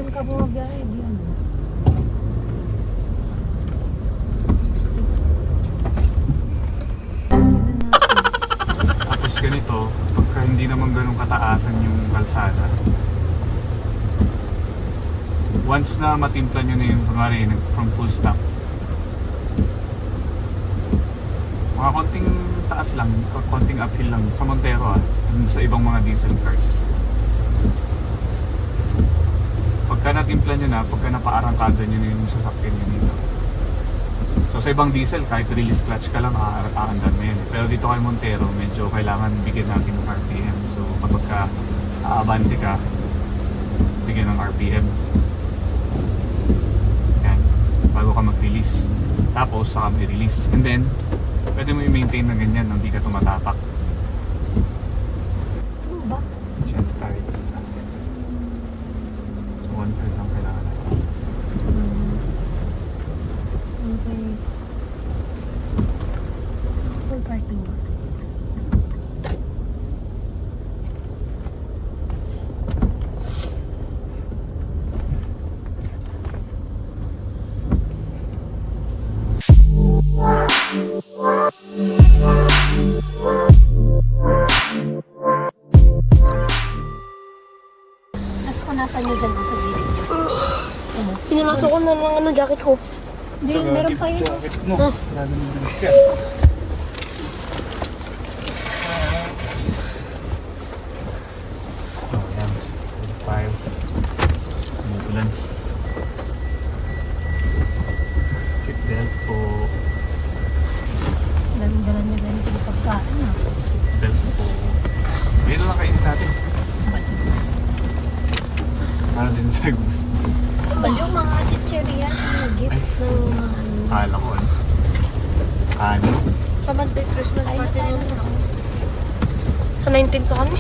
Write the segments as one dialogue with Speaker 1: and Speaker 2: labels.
Speaker 1: saan ka bumabiyahe? Di ano.
Speaker 2: Tapos ganito, pagka hindi naman ganun kataasan yung kalsada, once na matimpla nyo na yung kunwari from full stop, mga konting taas lang, konting uphill lang sa Montero sa ibang mga diesel cars. Pagka natimpla nyo na, pagka napaarangkada nyo na yung sasakyan nyo dito. So sa ibang diesel, kahit release clutch ka lang, aandan mo yan. Pero dito kay Montero, medyo kailangan bigyan natin ng RPM. So kapag ka aabante ka, bigyan ng RPM. Yan, bago ka mag-release. Tapos saka may release. And then, pwede mo i-maintain na ganyan nang di ka tumatapak.
Speaker 1: Ano ba?
Speaker 2: Siyempre tayo. So 1/3 lang kailangan natin.
Speaker 1: Ano sa'yo? Full parking ba? Tapos punasan nyo dyan sa gilid niyo.
Speaker 3: Pinanasok ko na ng jacket ko.
Speaker 1: Hindi, meron pa yun.
Speaker 2: No, Oh, yan. 5. Ambulance. Seatbelt po.
Speaker 1: Dala na ganito yung pagkain ah.
Speaker 2: Belt po. Dito lang kainin natin. Para din sa gusto.
Speaker 1: Yung mga chichirian, yung gift ng mga ano.
Speaker 2: Kala ko ano. Ano?
Speaker 3: Pamantay Christmas
Speaker 1: Ay,
Speaker 3: party
Speaker 1: tayo
Speaker 3: yun.
Speaker 1: na.
Speaker 3: Sa 19 pa kami.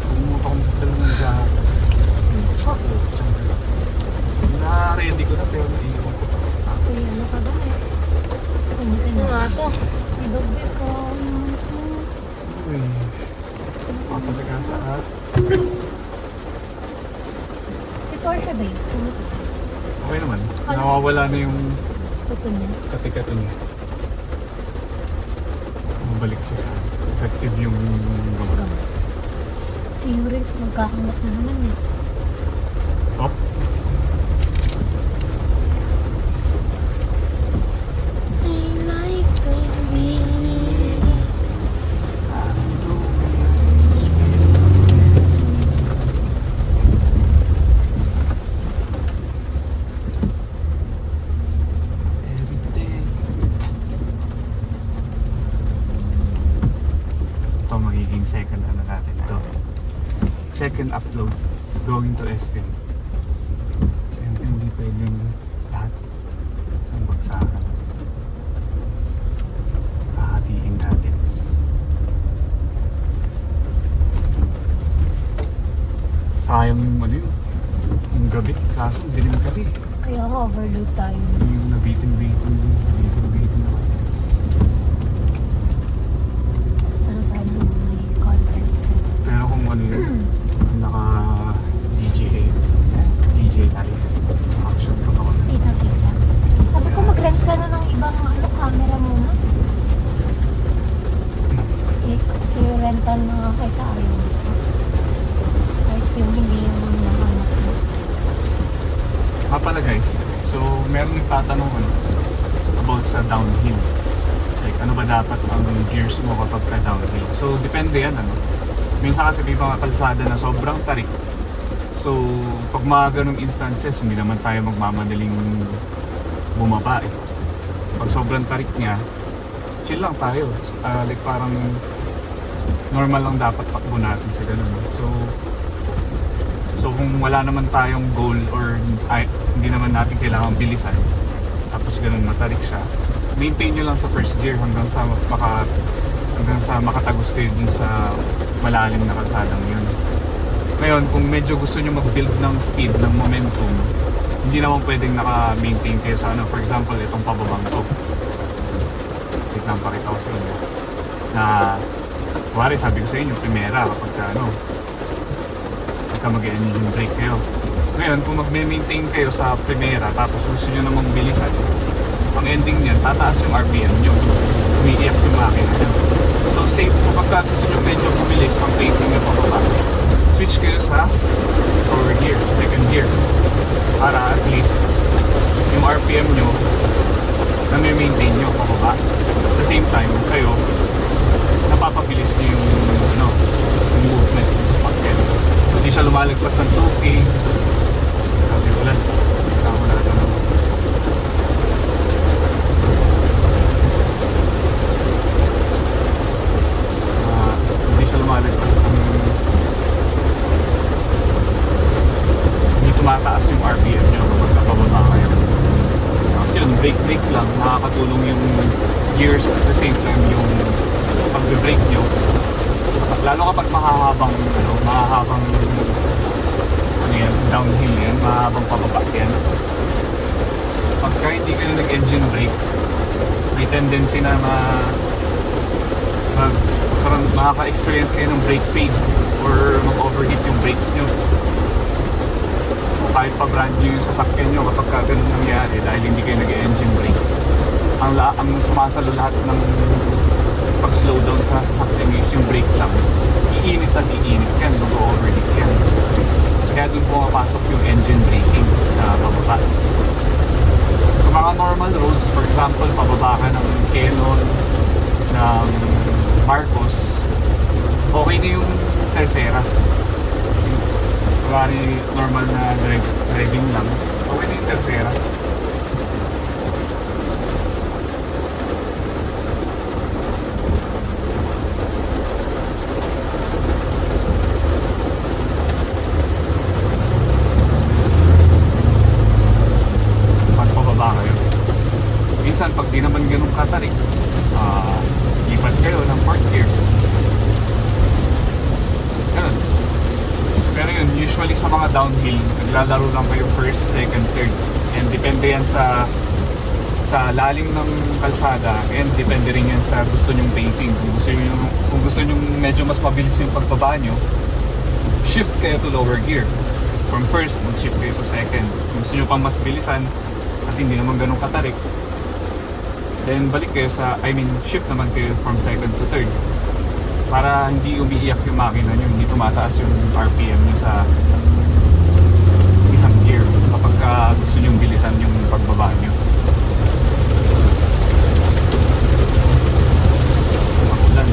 Speaker 2: Pumutok ang dala ng jacket. Na-ready ko na pero naiiwan ko pa.
Speaker 1: Uy, ano ka ba eh? Kumusin
Speaker 3: Ang
Speaker 1: na.
Speaker 3: aso.
Speaker 1: Idogbe ko.
Speaker 2: Uy. Papasakasa at
Speaker 1: Si Porsche ba yun? Kumusin.
Speaker 2: okay naman. Nawawala na yung
Speaker 1: Puto niya.
Speaker 2: kati-kati niya. Mabalik siya sa effective yung gamot.
Speaker 1: Gamot. Si Yuri, magkakamot na naman eh.
Speaker 2: Top.
Speaker 3: I like the wind.
Speaker 2: Ito magiging second ano natin to. Second upload going to SM. Siyempre hindi pwedeng lahat isang bagsakan. Hahatiin natin. Sayang yung ano yun. Yung gabi. Kaso dilim kasi.
Speaker 1: Kaya nga overload tayo.
Speaker 2: Yung nabitin-bitin. Nabitin-bitin ako.
Speaker 1: Pero sana may content.
Speaker 2: Pero kung ano yun, naka DJ tayo. Action ko ako.
Speaker 1: Kita-kita. Sabi ko mag-rent ka na ng ibang ano, camera muna. I-rental na nga kay tayo. Kahit yung hindi yung nahanap mo.
Speaker 2: Pala guys, so meron nagtatanong ano, about sa downhill. Like ano ba dapat ang gears mo kapag ka downhill? So depende yan ano. Minsan kasi may mga kalsada na sobrang tarik. So pag mga ganong instances, hindi naman tayo magmamadaling bumaba eh. Pag sobrang tarik niya, chill lang tayo. Like parang normal lang dapat takbo natin sa ganun. So kung wala naman tayong goal or hindi naman natin kailangan bilisan, tapos ganun matarik siya, maintain nyo lang sa first gear hanggang sa makatagos kayo dun sa malalim na kalsadang yun. Ngayon, kung medyo gusto nyo mag-build ng speed, ng momentum, hindi naman pwedeng naka-maintain kayo sa ano. For example, itong pababang to. Wait lang, pakita ko sa inyo. Na, kuwari sabi ko sa inyo, primera kapag ano, pagka mag-engine brake kayo. Ngayon, kung magme-maintain kayo sa primera tapos gusto nyo namang bilisan, ang ending niyan, tataas yung RPM nyo. Umiiyak yung makina nyo. So safe, kapag gusto nyo medyo bumilis ang pacing nyo pababa, switch kayo sa lower gear, second gear. Para at least yung RPM nyo na-maintain nyo pababa. At the same time, kayo napapabilis nyo yung, yung movement ng sasakyan. So di siya lumalagpas ng 2K. Sabi ko lang, wala ito naman. Hindi siya lumalagpas ng hindi tumataas yung RPM nyo kapag kapababa kayo. Kasi yun, brake lang, nakakatulong yung gears at the same time yung pag-brake nyo. Lalo kapag mahahabang downhill yan, mahahabang pababa yan. Pagka hindi kayo nag-engine brake, may tendency na makaka-experience kayo ng brake fade or mag-overheat yung brakes nyo. Kahit pa brand new yung sasakyan nyo, kapag ganun nangyari dahil hindi kayo nag-engine brake, ang sumasalo lahat ng pag-slow down sa sasakyan is yung brake lang. Iinit at iinit yan, mag-overheat yan. Kaya doon pumapasok yung engine braking sa pababa. Sa mga normal roads, for example, pababa ka ng Quezon, ng Marcos, okay na yung tercera. Kung normal na driving lang, okay na yung tercera. Minsan pag di naman ganun katarik, lipat kayo ng fourth gear. Ganun. Pero yun, usually sa mga downhill, naglalaro lang kayo first, second, third. And depende yan sa lalim ng kalsada, and depende rin yan sa gusto nyong pacing. Kung gusto nyong medyo mas mabilis yung pagbaba nyo, shift kayo to lower gear. From first, mag-shift kayo to second. Kung gusto nyo pang mas bilisan, kasi hindi naman ganun katarik, then balik kayo shift naman kayo from second to third. Para hindi umiiyak yung makina nyo, hindi tumataas yung RPM nyo sa isang gear kapag gusto nyo bilisan yung pagbaba nyo. Makulan.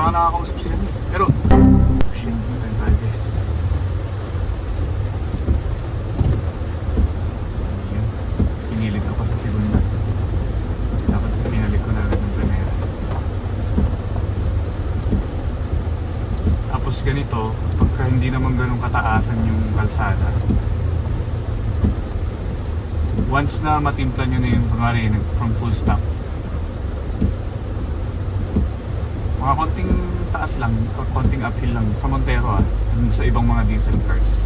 Speaker 2: Nakakausap sila niya. Pero, shit, natin tayo guys. Ayan. Pinilid ko pa sa segunda. Dapat pinalik ko na agad ng primera. Tapos ganito, pagka hindi naman ganun kataasan yung kalsada, once na matimpla nyo na yung kunwari from full stop, mga konting taas lang, konting uphill lang sa Montero sa ibang mga diesel cars.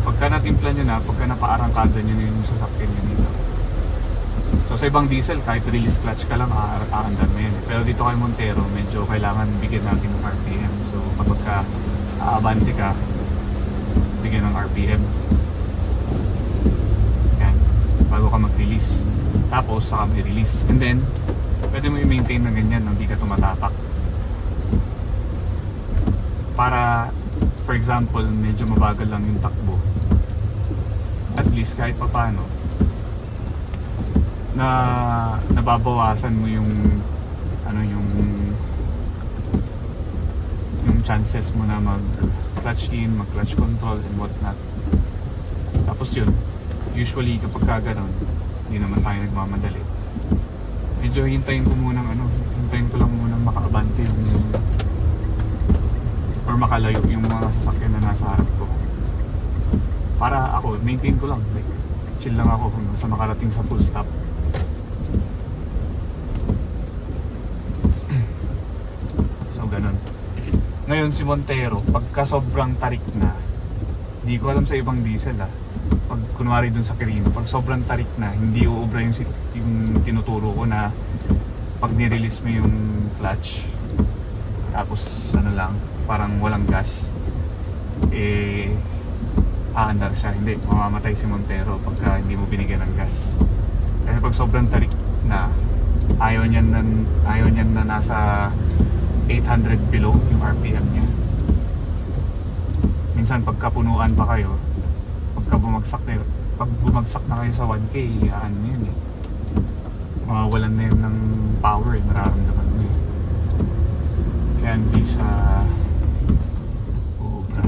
Speaker 2: Pagka natimpla nyo na, pagka napaarangkada nyo na yung sasakyan nyo dito. So sa ibang diesel, kahit release clutch ka lang, aandan mo yun. Pero dito kay Montero, medyo kailangan bigyan natin ng RPM. So kapag ka aabante ka, bigyan ng RPM. Yan, bago ka mag-release. Tapos saka may release. And then, pwede mo i-maintain na ganyan nang di ka tumatapak. para, for example, medyo mabagal lang yung takbo, at least kahit papano na nababawasan mo yung ano yung chances mo na mag clutch in, mag clutch control and whatnot. Tapos yun, usually kapag kaganon, hindi naman tayo nagmamadali. Medyo hintayin ko lang munang makaabante yung or makalayo yung mga sasakyan na nasa harap ko. Para ako, maintain ko lang. Like, chill lang ako hanggang sa makarating sa full stop. So, ganun. Ngayon si Montero, pagka sobrang tarik na, hindi ko alam sa ibang diesel pag kunwari dun sa Quirino, pag sobrang tarik na, hindi uubra yung tinuturo ko na pag nirelease mo yung clutch, tapos ano lang, parang walang gas, aandar siya. Hindi, mamamatay si Montero pagka hindi mo binigyan ng gas. Kasi pag sobrang tarik na, ayaw niyan na nasa 800 below yung RPM niya. Minsan pagkapunuan pa kayo, pag bumagsak na kayo sa 1K, ano yun mawawalan na yun ng power, nararamdaman mo kaya hindi siya uubra.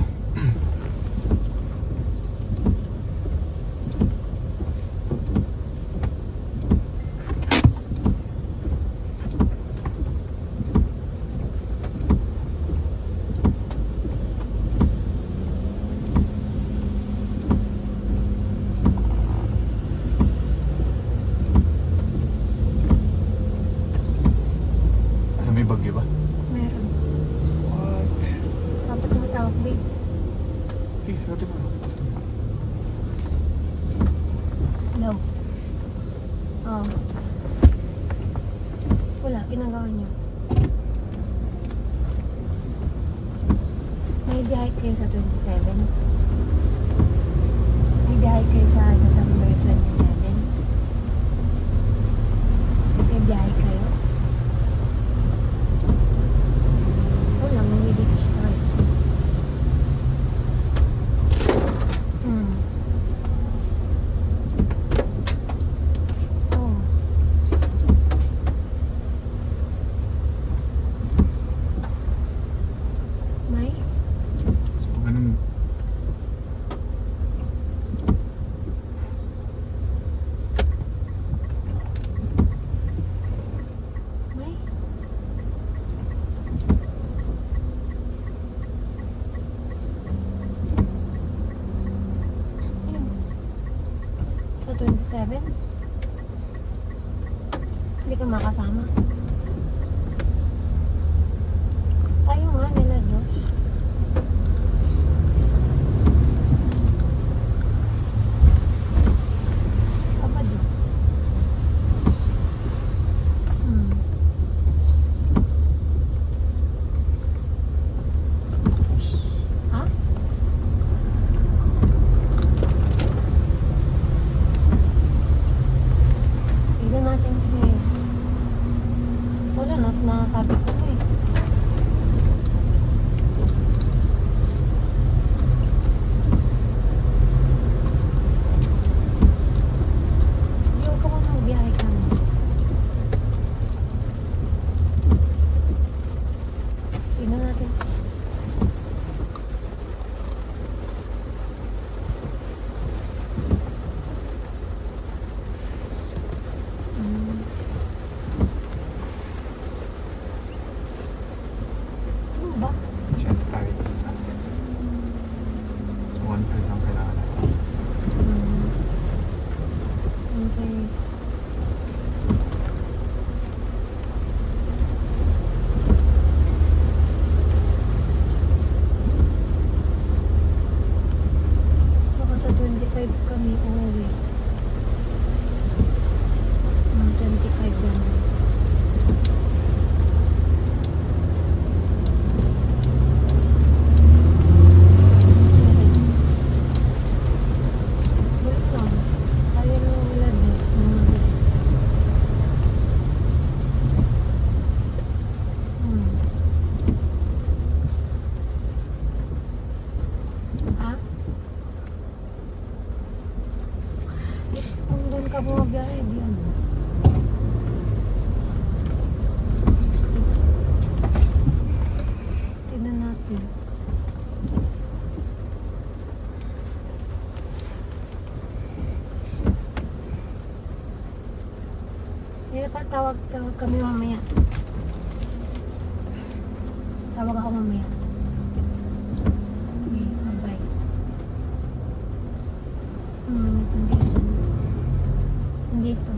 Speaker 2: May bagyo ba?
Speaker 1: Meron.
Speaker 2: What?
Speaker 1: Dapat tumatawag, babe.
Speaker 2: Sige, sagutin mo.
Speaker 1: Hello. Oh. Wala, ginagawa niyo. May biyahe kayo sa 27. May biyahe kayo sa December 27. May biyahe kayo. Wala, may beach tayo. Oh. May?
Speaker 2: So, ganun.
Speaker 1: May? Ayun. So, 27? Hindi ka makasama. Tayo nga nila, Josh. Sabado. Ha? Tignan natin si... Wala, nasabi ko na eh. Sige, huwag ka muna magbiyahe ka mo. Tignan natin. Tawag kami mamaya. Tawag ako mamaya. Okay, bye-bye. Nandito.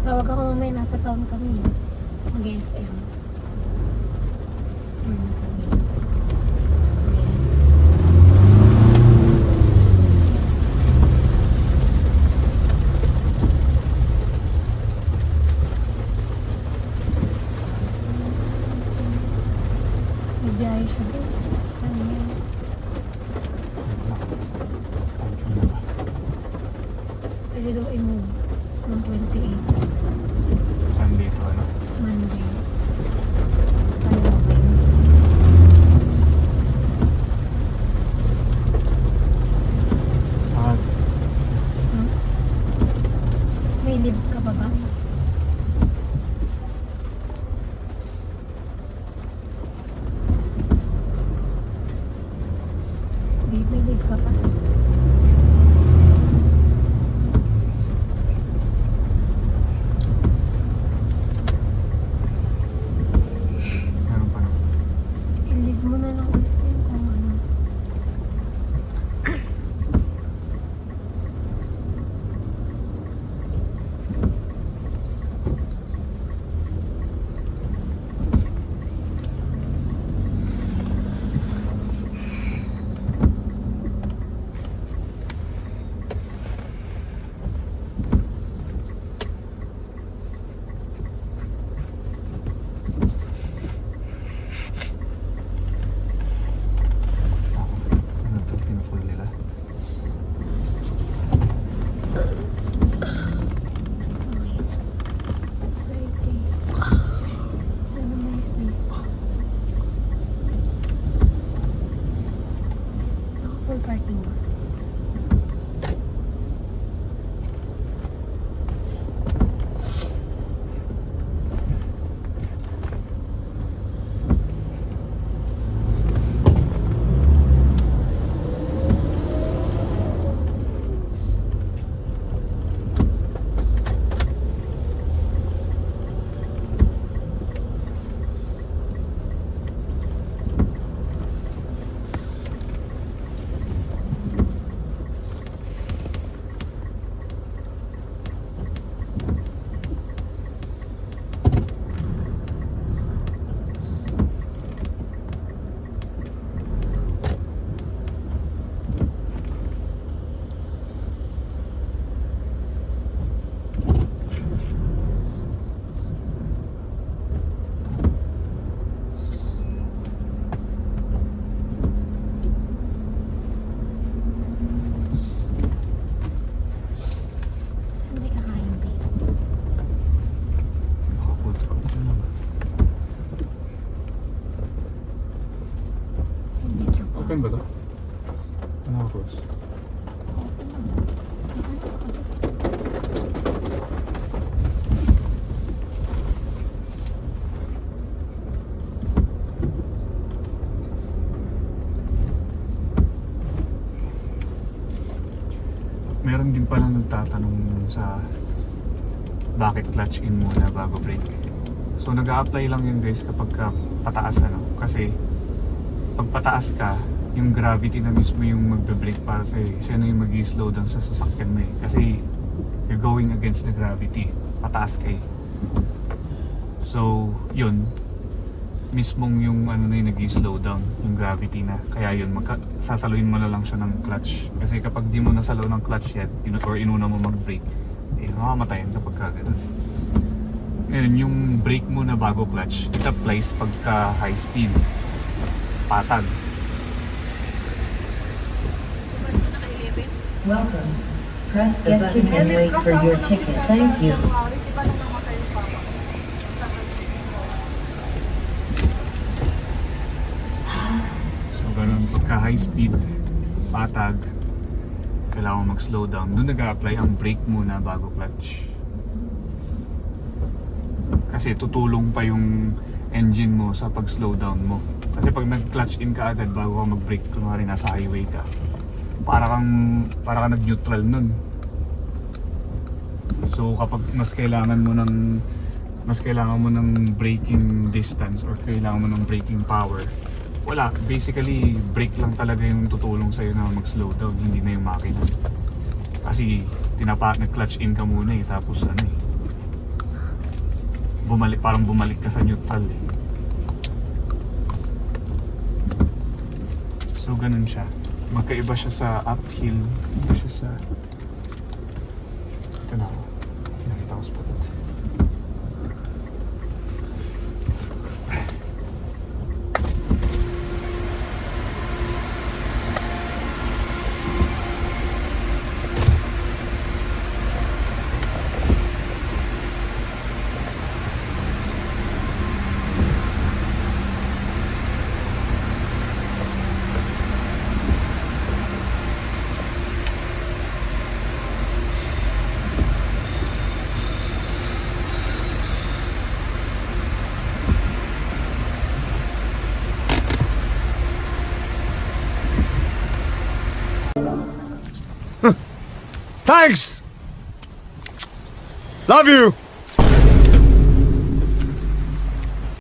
Speaker 1: Tawag ako mamaya, nasa town kami. Mag-SM. Sabi. Bibiyahe siya din. Ano yan?
Speaker 2: Cancel na ba?
Speaker 1: Pwede daw i-move ng 28.
Speaker 2: Saan dito ano?
Speaker 1: Monday. Kalawin.
Speaker 2: Ah,
Speaker 1: Hmm? May leave ka pa ba? Babe, may leave ka pa?
Speaker 2: meron pa naman.
Speaker 1: I-leave mo na lang ulit yun kung ano.
Speaker 2: Ano to? Pinupull nila?
Speaker 1: Okay. Friday. Sana may space pa. Naka-full parking ba? Saan di kakain, babe?
Speaker 2: Naka-food court na lang.
Speaker 1: Hindi, tropa.
Speaker 2: Open ba to? Naka-close.
Speaker 1: Open na. Kakain ka ka, babe.
Speaker 2: Meron din palang nagtatanong sa bakit clutch in muna bago brake. So nag-a-apply lang yun guys kapag ka pataas ano. Kasi pag pataas ka, yung gravity na mismo yung magbe-brake para sa'yo. Siya na yung mag-slow down sa sasakyan mo eh. Kasi you're going against the gravity. Pataas ka eh. So yun, mismong yung ano na yung nag-slow down, yung gravity na. Kaya yun, sasaluin mo na lang siya ng clutch. Kasi kapag di mo nasalaw ng clutch yet, or inuna mo mag-brake, eh mamamatay kapag kagano'n. Ngayon, yung brake mo na bago clutch, it applies pagka high speed, patag.
Speaker 4: Welcome. Press the button and wait for your ticket. Thank you.
Speaker 2: So ganun, pagka high speed, patag, kailangan mag-slow down. Doon nag-a-apply ang brake muna bago clutch. Kasi tutulong pa yung engine mo sa pag-slow down mo. Kasi pag nag-clutch in ka agad bago ka mag-brake, kunwari nasa highway ka, para kang nag-neutral nun. So kapag mas kailangan mo ng mas kailangan mo ng braking distance or kailangan mo ng braking power, wala. Basically, brake lang talaga yung tutulong sa'yo na mag-slow down, hindi na yung makina. Kasi nag-clutch in ka muna eh, tapos ano eh, parang bumalik ka sa neutral eh. So ganun siya. Magkaiba siya sa uphill. Ito siya sa... Ito na ako. Nakita ko spot.
Speaker 5: Thanks! Love you!